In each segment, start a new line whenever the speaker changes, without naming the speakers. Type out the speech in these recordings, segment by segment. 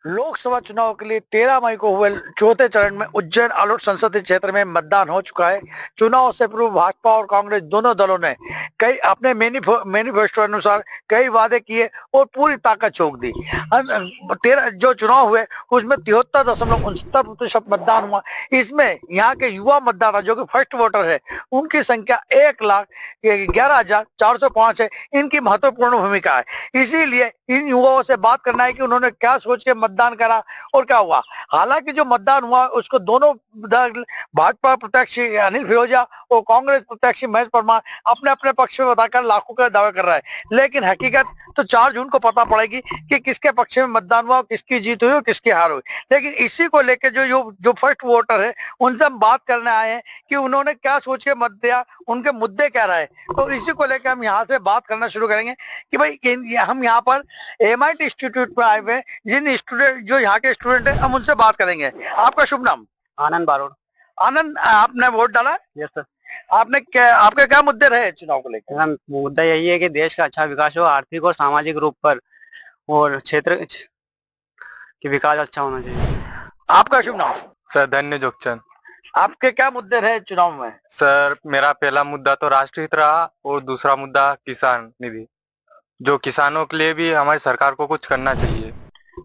लोकसभा चुनाव के लिए 13 मई को हुए चौथे चरण में उज्जैन आलोट संसदीय क्षेत्र में मतदान हो चुका है। चुनाव से पूर्व भाजपा और कांग्रेस दोनों दलों ने कई अपने मैनिफेस्टो अनुसार कई वादे किए और पूरी ताकत झोंक दी। 13 जो चुनाव हुए उसमें 73.69% मतदान हुआ। इसमें यहाँ के युवा मतदाता जो कि फर्स्ट वोटर है उनकी संख्या 1,11,405 है। इनकी महत्वपूर्ण भूमिका है। इसीलिए इन युवाओं से बात करना है कि उन्होंने क्या सोच के मतदान करा और क्या हुआ। हालांकि जो मतदान हुआ उसको दोनों दल, भाजपा प्रत्याशी अनिल फिरोजिया और कांग्रेस प्रत्याशी महेश परमार अपने अपने पक्ष में बताकर लाखों का दावा कर रहा है। लेकिन हकीकत तो 4 जून को पता पड़ेगी कि किसके पक्ष में मतदान हुआ, किसकी जीत हुई और किसकी हार हुई। लेकिन इसी को लेकर जो फर्स्ट वोटर है उनसे हम बात करने आए हैं कि उन्होंने क्या सोच के मत दिया, उनके मुद्दे क्या रहे। तो इसी को लेकर हम यहाँ से बात करना शुरू करेंगे कि भाई हम यहाँ पर एमआईटी इंस्टीट्यूट में आए हुए हैं। जिन स्टूडेंट जो यहाँ के स्टूडेंट हैं हम उनसे बात करेंगे। आपका शुभ नाम?
आनंद बारोड़।
आनंद, आपने वोट डाला?
Yes sir.
आपके क्या मुद्दे रहे चुनाव को लेकर?
मुद्दा यही है कि देश का अच्छा विकास हो, आर्थिक और सामाजिक रूप पर, और क्षेत्र की विकास अच्छा होना चाहिए।
आपका शुभ नाम?
सर धन्य जोगचंद।
आपके क्या मुद्दे रहे चुनाव में?
सर मेरा पहला मुद्दा तो राष्ट्रहित हित रहा और दूसरा मुद्दा किसान निधि, जो किसानों के लिए भी हमारी सरकार को कुछ करना चाहिए।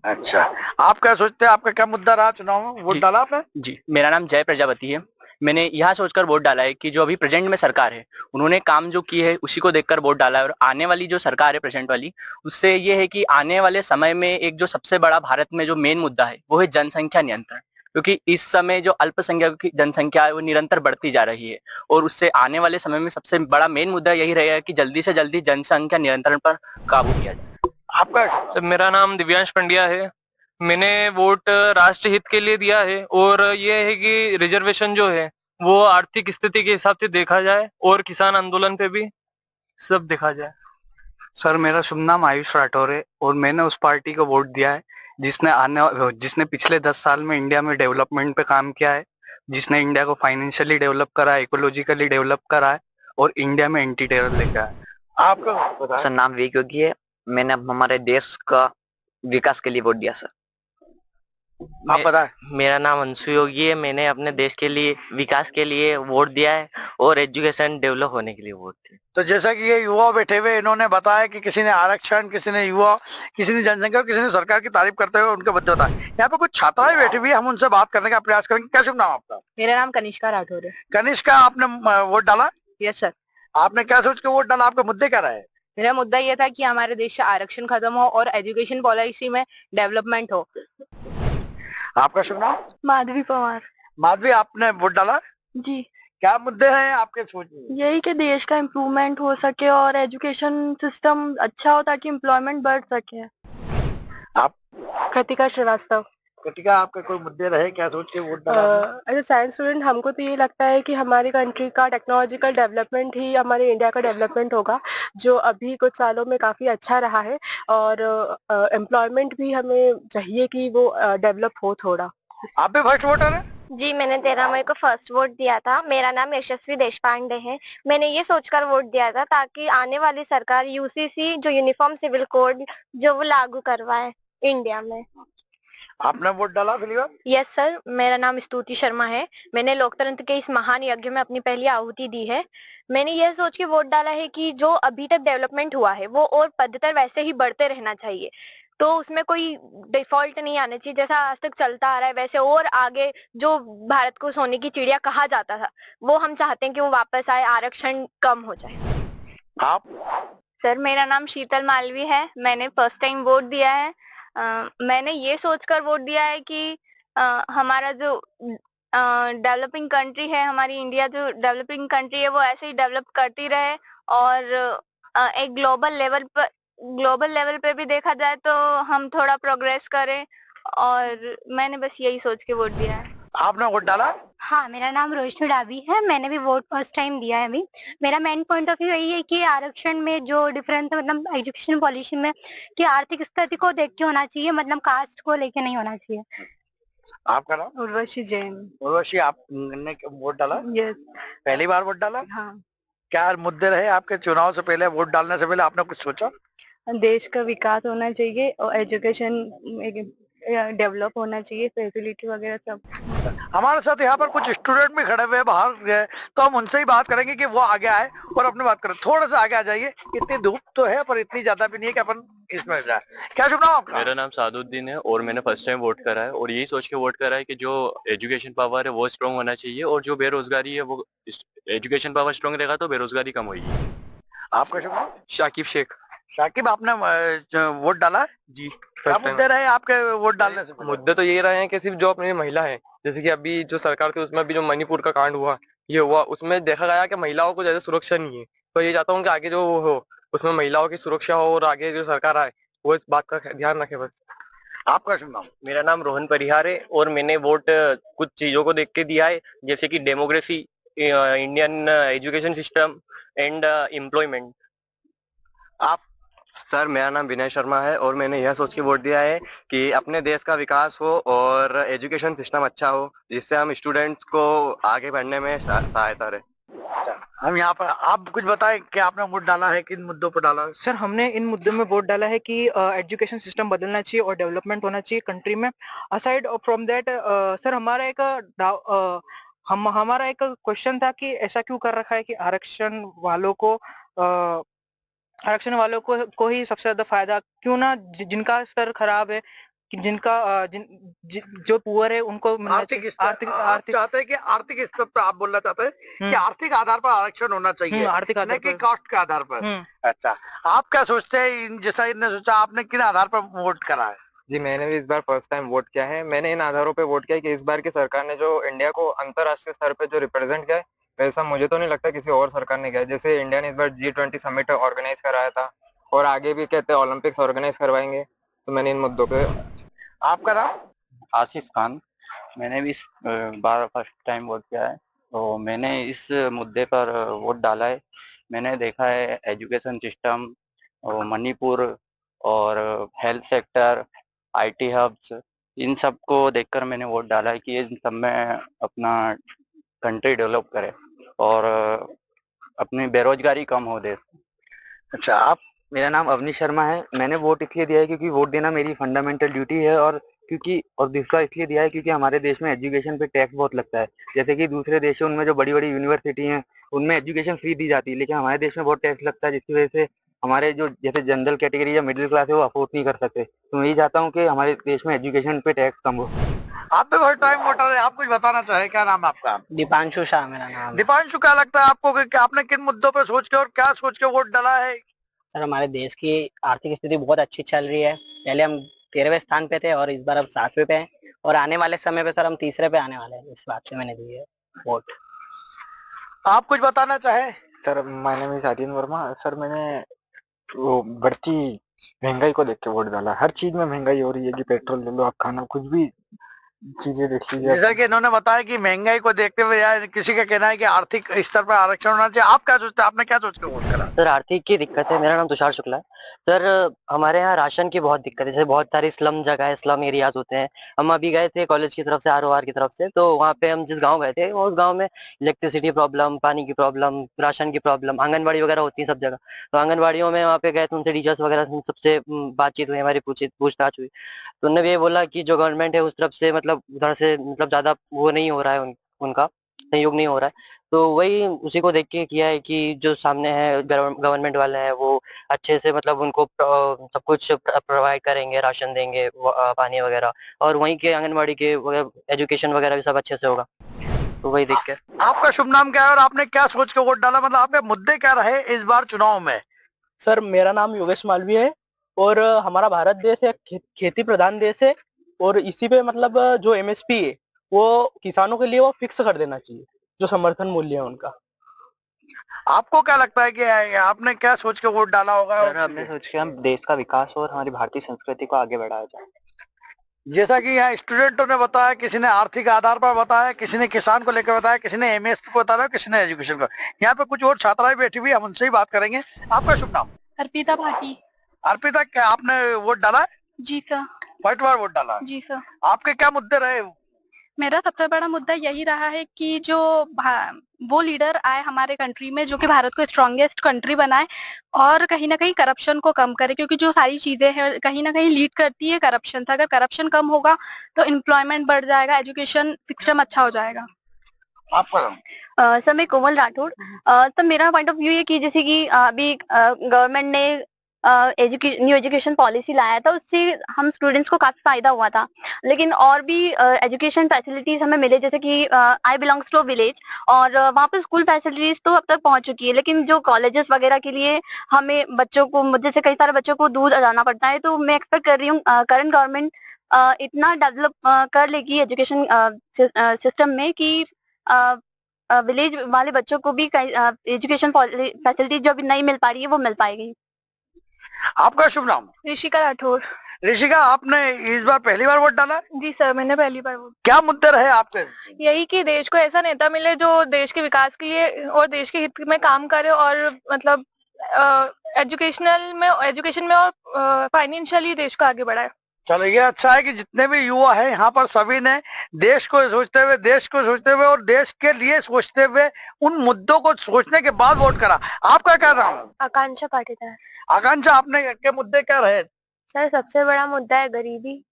अच्छा, आप क्या सोचते हैं, आपका क्या मुद्दा रहा चुनाव में? वोट डाला आपने?
जी, मेरा नाम जय प्रजापति है। मैंने यह सोचकर वोट डाला है कि जो अभी प्रेजेंट में सरकार है उन्होंने काम जो की है उसी को देखकर वोट डाला है, और आने वाली जो सरकार है प्रेजेंट वाली, उससे ये है कि आने वाले समय में एक जो सबसे बड़ा भारत में जो मेन मुद्दा है वो है जनसंख्या नियंत्रण। क्योंकि इस समय जो अल्पसंख्यक की जनसंख्या है वो निरंतर बढ़ती जा रही है, और उससे आने वाले समय में सबसे बड़ा मेन मुद्दा यही रहेगा कि जल्दी से जल्दी जनसंख्या नियंत्रण पर काबू किया जाए।
आपका?
मेरा नाम दिव्यांश पंड्या है। मैंने वोट राष्ट्र हित के लिए दिया है, और ये है कि रिजर्वेशन जो है वो आर्थिक स्थिति के हिसाब से देखा जाए और किसान आंदोलन पे भी सब देखा जाए।
सर मेरा शुभ नाम आयुष राठौर है, और मैंने उस पार्टी को वोट दिया है जिसने पिछले 10 साल में इंडिया में डेवलपमेंट पे काम किया है, जिसने इंडिया को फाइनेंशियली डेवलप करा है, इकोलॉजिकली डेवलप करा है, और इंडिया में एंटी टेरर लेकर आया है।
आपका?
सर नाम विवेक योगी है। मैंने हमारे देश का विकास के लिए वोट दिया सर।
आप बताएं।
मेरा नाम अंशु योगी है। मैंने अपने देश के लिए विकास के लिए वोट दिया है और एजुकेशन डेवलप होने के लिए वोट दिया।
तो जैसा कि ये युवा बैठे हुए इन्होंने बताया कि किसी ने आरक्षण, किसी ने युवा, किसी ने जनसंख्या, किसी ने सरकार की तारीफ करते हुए उनके मुद्दे बताए। यहाँ पे कुछ छात्राएं बैठी हुई है, हम उनसे बात करने का प्रयास करेंगे। क्या शुभ नाम आपका?
मेरा नाम कनिष्का राठौर है।
कनिष्का, आपने वोट डाला?
Yes sir.
आपने क्या सोच के वोट डाला? आपके मुद्दे क्या रहे?
मेरा मुद्दा ये था कि हमारे देश से आरक्षण खत्म हो और एजुकेशन पॉलिसी में डेवलपमेंट हो।
आपका शुभ नाम?
माधवी पवार।
माधवी, आपने वोट डाला?
जी।
क्या मुद्दे हैं आपके सोच में?
यही कि देश का इम्प्रूवमेंट हो सके और एजुकेशन सिस्टम अच्छा हो ताकि एम्प्लॉयमेंट बढ़ सके।
आप?
कृतिका श्रीवास्तव।
कृतिका, आपके कोई मुद्दे रहे, क्या सोच के वोट डाला?
एज ए साइंस स्टूडेंट हमको तो ये लगता है कि हमारी कंट्री का टेक्नोलॉजिकल डेवलपमेंट ही हमारे इंडिया का डेवलपमेंट होगा, जो अभी कुछ सालों में काफी अच्छा रहा है, और एम्प्लॉयमेंट भी हमें चाहिए कि वो डेवलप हो थोड़ा।
आप भी फर्स्ट वोटर हैं?
जी, मैंने 13 मई को फर्स्ट वोट दिया था। मेरा नाम यशस्वी देशपांडे है। मैंने ये सोचकर वोट दिया था ताकि आने वाली सरकार यूसीसी जो यूनिफॉर्म सिविल कोड जो वो लागू करवाए इंडिया में।
आपने वोट डाला फिलहाल?
यस सर, मेरा नाम स्तुति शर्मा है। मैंने लोकतंत्र के इस महान यज्ञ में अपनी पहली आहुति दी है। मैंने यह सोच के वोट डाला है कि जो अभी तक डेवलपमेंट हुआ है वो और पद्धतर वैसे ही बढ़ते रहना चाहिए, तो उसमें कोई डिफॉल्ट नहीं आना चाहिए। जैसा आज तक चलता आ रहा है वैसे और आगे जो भारत को सोने की चिड़िया कहा जाता था वो हम चाहते हैं कि वो वापस आए, आरक्षण कम हो जाए।
आप?
सर मेरा नाम शीतल मालवी है। मैंने फर्स्ट टाइम वोट दिया है। मैंने ये सोचकर वोट दिया है कि हमारा जो डेवलपिंग कंट्री है, हमारी इंडिया जो डेवलपिंग कंट्री है वो ऐसे ही डेवलप करती रहे, और एक ग्लोबल लेवल पे भी देखा जाए तो हम थोड़ा प्रोग्रेस करें, और मैंने बस यही सोच के वोट दिया है।
आपने वोट डाला?
हाँ, मेरा नाम रोशनी डाबी है। मैंने भी वोट फर्स्ट टाइम दिया है अभी। मेरा मेन पॉइंट ऑफ व्यू यही है कि आरक्षण में जो डिफरेंस है, मतलब एजुकेशन पॉलिसी में, कि आर्थिक स्थिति को देख के होना चाहिए, मतलब कास्ट को लेके नहीं होना चाहिए।
आपका नाम?
उर्वशी जैन।
उर्वशी, आपने वोट डाला?
यस।
पहली बार वोट डाला?
हाँ।
क्या मुद्दे रहे आपके चुनाव से पहले, वोट डालने से पहले आपने कुछ सोचा?
देश का विकास होना चाहिए और एजुकेशन
डेवलप होना चाहिए, फैसिलिटी वगैरह सब।
हमारे साथ यहाँ पर कुछ स्टूडेंट भी खड़े हुए हैं बाहर तो हम उनसे ही बात करेंगे कि वो आगे आए और अपनी बात करें। थोड़ा सा आगे आ जाइए, इतनी धूप तो है पर इतनी ज्यादा भी नहीं है कि अपन इसमें जाए। क्या शुभ नाम आपका?
मेरा नाम सादुद्दीन है और मैंने फर्स्ट टाइम वोट करा है और यही सोच के वोट करा है कि जो एजुकेशन पावर है वो स्ट्रांग होना चाहिए और जो बेरोजगारी है वो एजुकेशन पावर स्ट्रांग रहेगा तो बेरोजगारी कम होगी।
आपका शुभ नाम?
शाकिब शेख।
शाकिब, आपने वोट डाला है?
जी,
क्या मुद्दे रहे आपके वोट डालने से पहले?
मुद्दे तो ये रहे हैं कि सिर्फ जो अपनी महिला है, जैसे कि अभी जो सरकार थी उसमें अभी जो मणिपुर का कांड हुआ, ये हुआ, उसमें देखा गया कि महिलाओं को ज्यादा सुरक्षा नहीं है। तो ये चाहता हूँ कि आगे जो हो उसमें महिलाओं की सुरक्षा हो और आगे जो सरकार आए वो इस बात का ध्यान रखे बस।
आपका शुभ नाम?
मेरा नाम रोहन परिहार है और मैंने वोट कुछ चीजों को देख के दिया है, जैसे कि democracy, Indian education system and employment.
आप?
सर मेरा नाम विनय शर्मा है और मैंने यह सोच के वोट दिया है कि अपने देश का विकास हो और एजुकेशन सिस्टम अच्छा हो जिससे हम स्टूडेंट्स को आगे बढ़ने में सहायता रहे।
हम यहाँ पर, आप कुछ बताएं कि आपने वोट डाला है, किन मुद्दों पर डाला है?
सर हमने इन मुद्दों में वोट डाला है कि एजुकेशन सिस्टम बदलना चाहिए और डेवलपमेंट होना चाहिए कंट्री में। असाइड फ्रॉम दैट सर हमारा एक क्वेश्चन था कि ऐसा क्यों कर रखा है कि आरक्षण वालों को ही सबसे ज्यादा फायदा क्यों ना, जिनका स्तर खराब है, कि जो पुअर है उनको मिलना
आर्थिक
चाहिए।
स्तर,
आर्थिक
आप
आर्थिक
चाहते हैं कि आर्थिक स्तर पर आप बोलना चाहते हैं कि आर्थिक आधार पर आरक्षण होना चाहिए,
आर्थिक
न
आधार
कि
पर।
कास्ट के आधार पर। अच्छा, आप क्या सोचते हैं? जैसा इनने सोचा, आपने किन आधार पर वोट करा है?
जी, मैंने भी इस बार फर्स्ट टाइम वोट किया है। मैंने इन आधारों पे वोट किया है कि इस बार की सरकार ने जो इंडिया को अंतर्राष्ट्रीय स्तर पे जो रिप्रेजेंट किया है वैसा मुझे तो नहीं लगता किसी और सरकार ने किया है। जैसे इंडिया ने इस बार G20 समिट ऑर्गेनाइज कराया था और आगे भी कहते हैं ओलंपिक्स ऑर्गेनाइज करवाएंगे, तो मैंने इन मुद्दों पे।
आपका नाम?
आसिफ खान। मैंने भी इस बार फर्स्ट टाइम वोट किया है तो मैंने इस मुद्दे पर वोट डाला है। मैंने देखा है एजुकेशन सिस्टम और मणिपुर और हेल्थ सेक्टर, आईटी हब्स, इन सब को देखकर मैंने वोट डाला है कि इन सब में अपना कंट्री डेवलप करे और अपनी बेरोजगारी कम हो देश।
अच्छा, आप?
मेरा नाम अवनीश शर्मा है। मैंने वोट इसलिए दिया है क्योंकि वोट देना मेरी फंडामेंटल ड्यूटी है और दूसरा इसलिए दिया है क्योंकि हमारे देश में एजुकेशन पे टैक्स बहुत लगता है। जैसे कि दूसरे देशों उनमें जो बड़ी बड़ी यूनिवर्सिटी हैं उनमें एजुकेशन फ्री दी जाती है, लेकिन हमारे देश में बहुत टैक्स लगता है, जिसकी वजह से हमारे जो जैसे जनरल कैटेगरी या मिडिल क्लास है वो अफोर्ड नहीं कर सकते। तो मैं यही चाहता हूँ कि हमारे देश में एजुकेशन पे टैक्स कम हो।
आप भी फर्स्ट टाइम वोटर है, आप कुछ बताना चाहे? क्या नाम है आपका?
दीपांशु शाह मेरा नाम।
दीपांशु, क्या लगता है आपको कि आपने किन मुद्दों पर सोच के और क्या सोच के वोट डाला है?
सर हमारे देश की आर्थिक स्थिति बहुत अच्छी चल रही है। पहले हम 13वें स्थान पे थे और इस बार अब 7वें पे हैं और आने वाले समय पे सर हम 3रे पे आने वाले हैं। इस बात से मैंने दी है वोट।
आप कुछ बताना चाहे?
Sir my name is Aryan Verma. Sir मैंने वो बढ़ती महंगाई को देख के वोट डाला। हर चीज में महंगाई हो रही है कि पेट्रोल ले लो, आप खाना कुछ भी चीजें देख लीजिए।
जैसा कि इन्होंने बताया कि महंगाई को देखते हुए यार किसी का कहना है कि आर्थिक स्तर पर आरक्षण होना चाहिए। आप क्या सोचते हैं? आपने क्या सोच के वोट करा?
सर आर्थिक की दिक्कत है। मेरा नाम तुषार शुक्ला है। सर हमारे यहाँ राशन की बहुत दिक्कत है। जैसे बहुत सारी स्लम जगह है, स्लम एरियाज होते हैं। हम अभी गए थे कॉलेज की तरफ से, ROR की तरफ से, तो वहाँ पे हम जिस गाँव गए थे उस गाँव में इलेक्ट्रिसिटी प्रॉब्लम, पानी की प्रॉब्लम, राशन की प्रॉब्लम, आंगनबाड़ी वगैरह होती है सब जगह। तो आंगनबाड़ियों में वहाँ पे गए थे, उनसे टीचर्स वगैरह सबसे बातचीत हुई, हमारी पूछताछ हुई। तो उन्होंने ये बोला कि जो गवर्नमेंट है उस तरफ से मतलब उधर से मतलब ज्यादा वो नहीं हो रहा है, उनका सहयोग नहीं हो रहा है। तो वही उसी को देख के किया है कि जो सामने है गवर्नमेंट वाले हैं वो अच्छे से मतलब उनको सब कुछ प्रोवाइड करेंगे, राशन देंगे, पानी वगैरह, और वहीं के आंगनबाड़ी के एजुकेशन वगैरह भी सब अच्छे से होगा। तो वही देख के।
आपका शुभ नाम क्या है और आपने क्या सोच के वोट डाला? मतलब आपके मुद्दे क्या रहे इस बार चुनाव में?
सर मेरा नाम योगेश मालवीय है और हमारा भारत देश एक खेती प्रधान देश है और इसी पे मतलब जो MSP है वो किसानों के लिए वो फिक्स कर देना चाहिए, जो समर्थन मूल्य है उनका।
आपको क्या लगता है कि आपने क्या सोच के वोट डाला होगा?
सर हमने सोच के हम देश का विकास और हमारी भारतीय संस्कृति को आगे बढ़ाया जाए।
जैसा कि यहाँ स्टूडेंटों ने बताया, किसी ने आर्थिक आधार पर बताया, किसी ने किसान को लेकर बताया, किसी ने MSP को बताया, किसी ने एजुकेशन को। यहाँ पे कुछ और छात्राएं बैठी हुई, हम उनसे ही बात करेंगे। आपका शुभ नाम?
अर्पिता भाटी।
अर्पिता, क्या आपने वोट डाला है?
जी सर।
फर्स्ट बार वोट डाला है?
जी सर।
आपके क्या मुद्दे रहे?
मेरा सबसे बड़ा मुद्दा यही रहा है कि जो वो लीडर आए हमारे कंट्री में जो कि भारत को स्ट्रॉन्गेस्ट कंट्री बनाए और कहीं ना कहीं करप्शन को कम करे, क्योंकि जो सारी चीजें हैं कहीं ना कहीं लीड करती है करप्शन से। अगर करप्शन कम होगा तो एम्प्लॉयमेंट बढ़ जाएगा, एजुकेशन सिस्टम अच्छा हो जाएगा।
आपका
सर मैं कोमल राठौड़। तो मेरा पॉइंट ऑफ व्यू ये कि जैसे कि अभी गवर्नमेंट ने न्यू एजुकेशन पॉलिसी लाया था, उससे हम स्टूडेंट्स को काफी फायदा हुआ था। लेकिन और भी एजुकेशन फैसिलिटीज हमें मिले, जैसे कि आई बिलोंग्स टू विलेज और वहाँ पे स्कूल फैसिलिटीज तो अब तक पहुंच चुकी है, लेकिन जो कॉलेजेस वगैरह के लिए हमें बच्चों को, जैसे कई सारे बच्चों को दूर जाना पड़ता है, तो मैं एक्सपेक्ट कर रही हूँ करंट गवर्नमेंट इतना डेवलप कर लेगी एजुकेशन सिस्टम में कि विलेज वाले बच्चों को भी एजुकेशन फैसिलिटी जो अभी नहीं मिल पा रही है वो मिल पाएगी।
आपका शुभ नाम?
ऋषिका राठौर।
ऋषिका, आपने इस बार पहली बार वोट डाला?
जी सर, मैंने पहली बार वोट।
क्या मुद्दे रहे आपके?
यही कि देश को ऐसा नेता मिले जो देश के विकास के लिए और देश के हित में काम करे और मतलब एजुकेशन में और फाइनेंशियली देश को आगे बढ़ाए।
चलो, ये अच्छा है कि जितने भी युवा हैं यहाँ पर सभी ने देश को सोचते हुए और देश के लिए सोचते हुए उन मुद्दों को सोचने के बाद वोट करा। आपका क्या नाम है?
आकांक्षा पाटीदार।
आकांक्षा, आपने के मुद्दे क्या रहे?
सर सबसे बड़ा मुद्दा है गरीबी।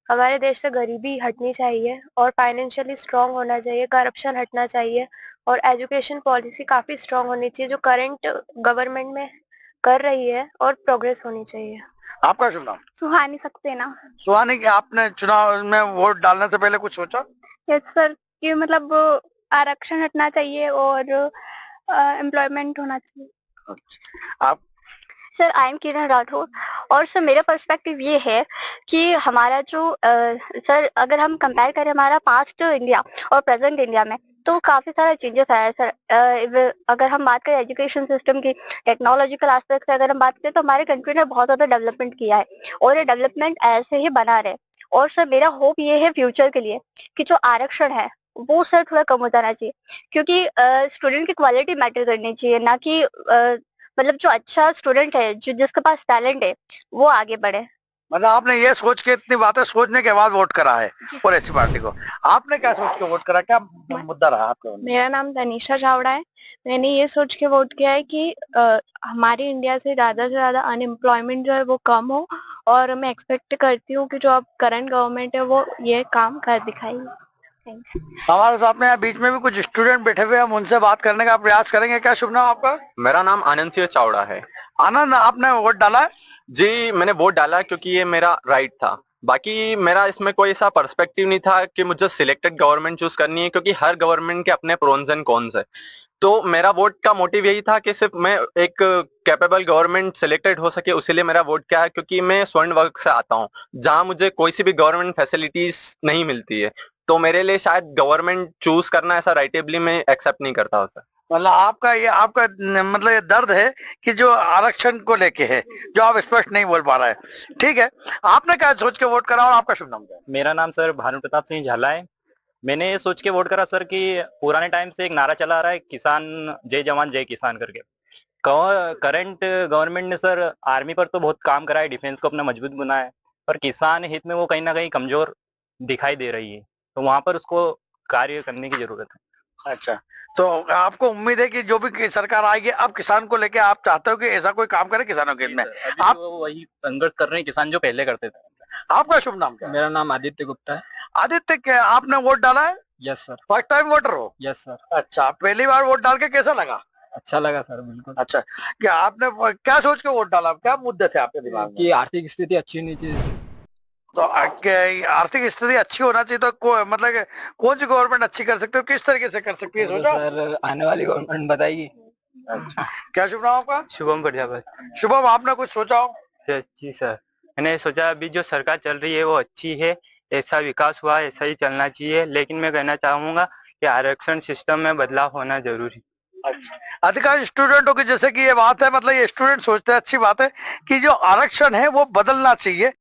हमारे देश से गरीबी हटनी चाहिए और फाइनेंशियली स्ट्रांग होना चाहिए, करप्शन हटना चाहिए और एजुकेशन पॉलिसी काफी स्ट्रांग होनी चाहिए जो करंट गवर्नमेंट में कर रही है और प्रोग्रेस होनी चाहिए।
आपका शुभ नाम?
सुहानी सक्सेना।
सुहानी, आपने चुनाव में वोट डालने से पहले कुछ सोचा?
यस सर, कि मतलब आरक्षण हटना चाहिए और एम्प्लॉयमेंट होना चाहिए।
आप?
सर आई एम किरण राठौर और सर मेरा पर्सपेक्टिव ये है कि हमारा जो सर अगर हम कंपेयर करें हमारा पास्ट इंडिया और प्रेजेंट इंडिया में, तो काफी सारे चेंजेस आया है सर। अगर हम बात करें एजुकेशन सिस्टम की टेक्नोलॉजिकल एस्पेक्ट से अगर हम बात करें तो हमारे कंट्री ने बहुत ज्यादा डेवलपमेंट किया है और ये डेवलपमेंट ऐसे ही बना रहे। और सर मेरा होप ये है फ्यूचर के लिए कि जो आरक्षण है वो सर थोड़ा कम हो जाना चाहिए, क्योंकि स्टूडेंट की क्वालिटी मैटर करनी चाहिए, ना कि मतलब जो अच्छा स्टूडेंट है, जो जिसके पास टैलेंट है वो आगे बढ़े।
मतलब आपने ये सोच के, इतनी बातें सोचने के बाद वोट करा है और ऐसी पार्टी को। आपने क्या सोच के वोट करा? क्या मुद्दा रहा आपका?
मेरा नाम तनीषा चावड़ा है। मैंने ये सोच के वोट किया है कि हमारे इंडिया से ज्यादा अनएम्प्लॉयमेंट जो है वो कम हो और मैं एक्सपेक्ट करती हूँ कि जो अब करंट गवर्नमेंट है वो ये काम कर दिखाएगी।
हमारे साथ में यहाँ बीच में भी कुछ स्टूडेंट बैठे हुए हैं, हम उनसे बात करने का प्रयास करेंगे। क्या शुभ नाम आपका?
मेरा नाम आनंद सिंह चावड़ा है।
आनंद, आपने वोट डाला है?
जी, मैंने वोट डाला क्योंकि ये मेरा राइट था। बाकी मेरा इसमें कोई ऐसा पर्सपेक्टिव नहीं था कि मुझे सिलेक्टेड गवर्नमेंट चूज करनी है, क्योंकि हर गवर्नमेंट के अपने प्रोन्स एंड कॉन्स है। तो मेरा वोट का मोटिव यही था कि सिर्फ मैं एक कैपेबल गवर्नमेंट सिलेक्टेड हो सके, उसीलिए मेरा वोट क्या है, क्योंकि मैं स्वर्ण वर्ग से आता हूँ जहाँ मुझे कोई सी भी गवर्नमेंट फैसिलिटीज नहीं मिलती है। तो मेरे लिए शायद गवर्नमेंट चूज करना ऐसा राइटेबली मैं एक्सेप्ट नहीं करता उसे।
मतलब आपका मतलब ये दर्द है कि जो आरक्षण को लेके है, जो आप स्पष्ट नहीं बोल पा रहे हैं। ठीक है, आपने क्या सोच के वोट करा और आपका शुभ नाम क्या है?
मेरा नाम सर भानु प्रताप सिंह झाला है। मैंने ये सोच के वोट करा सर कि पुराने टाइम से एक नारा चला रहा है, किसान जय जवान जय किसान करके। करंट गवर्नमेंट ने सर आर्मी पर तो बहुत काम करा है, डिफेंस को अपना मजबूत बनाया है, पर किसान हित में वो कहीं ना कहीं कमजोर दिखाई दे रही है, तो वहां पर उसको कार्य करने की जरूरत है।
अच्छा, तो आपको उम्मीद है कि जो भी सरकार आएगी अब किसान को लेके आप चाहते हो कि ऐसा कोई काम करे किसानों के हित में?
आप वही संघर्ष कर रहे हैं किसान जो पहले करते थे।
आपका शुभ नाम क्या है?
मेरा नाम आदित्य गुप्ता है।
आदित्य, क्या आपने वोट डाला है?
Yes sir.
First time voter हो?
Yes sir.
अच्छा, पहली बार वोट डाल के कैसा लगा?
अच्छा लगा सर, बिल्कुल।
अच्छा, क्या आपने क्या सोच के वोट डाला? क्या मुद्दे थे आपके दिमाग में?
कि आर्थिक स्थिति अच्छी होनी चाहिए।
तो आर्थिक स्थिति अच्छी होना चाहिए तो मतलब कौन सी गवर्नमेंट अच्छी कर सकते हो, किस तरीके से कर सकती है सोचा?
सर आने वाली गवर्नमेंट बताएगी।
अच्छा, क्या शुभ नाम आपका?
शुभम प्रजापति।
शुभम, आपने कुछ सोचा हो?
जी सर, मैंने सोचा अभी जो सरकार चल रही है वो अच्छी है, ऐसा विकास हुआ ऐसा ही चलना चाहिए, लेकिन मैं कहना चाहूंगा कि आरक्षण सिस्टम में बदलाव होना जरूरी।
अच्छा, अधिकांश स्टूडेंटों की जैसे कि ये बात है, मतलब ये स्टूडेंट सोचते हैं, अच्छी बात है कि जो आरक्षण है वो बदलना चाहिए।